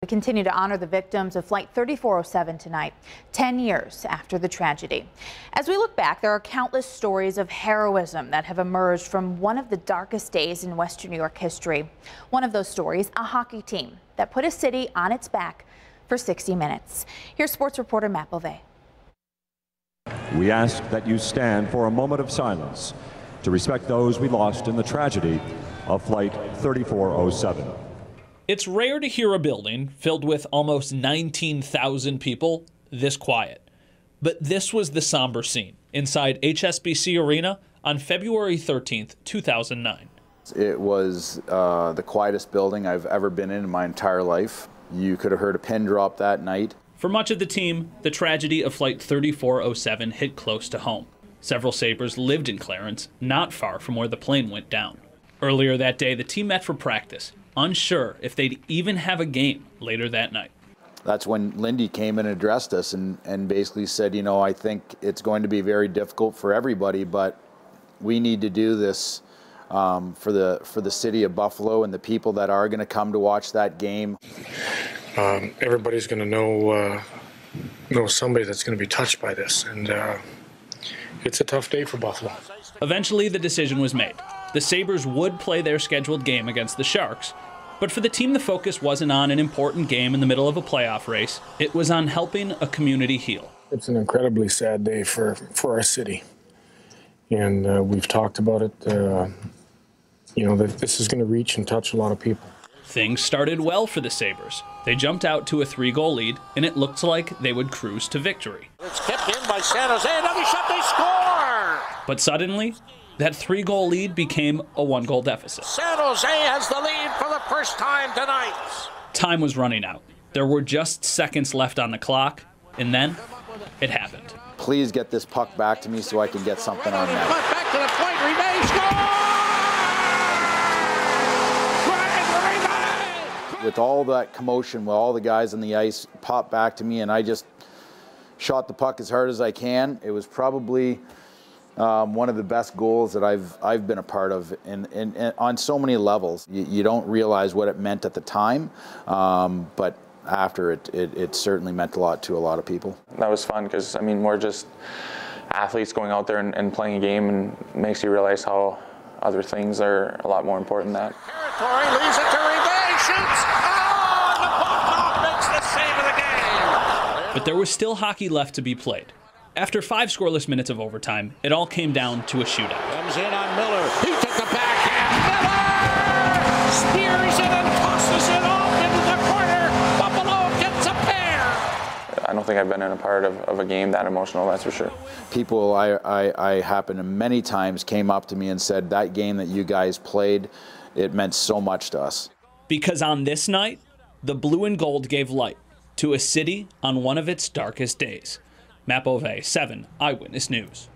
We continue to honor the victims of Flight 3407 tonight, 10 years after the tragedy. As we look back, there are countless stories of heroism that have emerged from one of the darkest days in Western New York history. One of those stories, a hockey team that put a city on its back for 60 minutes. Here's sports reporter Matt Bovee. We ask that you stand for a moment of silence to respect those we lost in the tragedy of Flight 3407. It's rare to hear a building filled with almost 19,000 people this quiet. But this was the somber scene inside HSBC Arena on February 13th, 2009. It was the quietest building I've ever been in my entire life. You could have heard a pin drop that night. For much of the team, the tragedy of Flight 3407 hit close to home. Several Sabres lived in Clarence, not far from where the plane went down. Earlier that day, the team met for practice, unsure if they'd even have a game later that night. That's when Lindy came and addressed us and basically said, you know, I think it's going to be very difficult for everybody, but we need to do this for the city of Buffalo and the people that are going to come to watch that game. Everybody's going to know somebody that's going to be touched by this, and it's a tough day for Buffalo. Eventually, the decision was made. The Sabres would play their scheduled game against the Sharks, but for the team, the focus wasn't on an important game in the middle of a playoff race. It was on helping a community heal. It's an incredibly sad day for our city, and we've talked about it. You know, that this is going to reach and touch a lot of people. Things started well for the Sabres. They jumped out to a 3-goal lead, and it looked like they would cruise to victory. It's kept in by San Jose. Another shot, they score! But suddenly, that 3-goal lead became a 1-goal deficit. San Jose has the lead for the first time tonight. Time was running out. There were just seconds left on the clock, and then it happened. Please get this puck back to me so I can get something on that. Back to the point, Rivet scores! With all that commotion, with all the guys on the ice, popped back to me, and I just shot the puck as hard as I can. It was probably one of the best goals that I've been a part of, and on so many levels. You don't realize what it meant at the time, but after it certainly meant a lot to a lot of people. That was fun because, I mean, we're just athletes going out there and playing a game, and makes you realize how other things are a lot more important than that. Territory leaves it to Rivet, shoots! Oh, the puck makes the save of the game! But there was still hockey left to be played. After 5 scoreless minutes of overtime, it all came down to a shootout. Comes in on Miller. He took the backhand. Miller spears it and tosses it off into the corner. Buffalo gets a pair. I don't think I've been in a part of a game that emotional, that's for sure. People I happened to many times came up to me and said, that game that you guys played, it meant so much to us. Because on this night, the blue and gold gave light to a city on one of its darkest days. Matt Bovee, 7 Eyewitness News.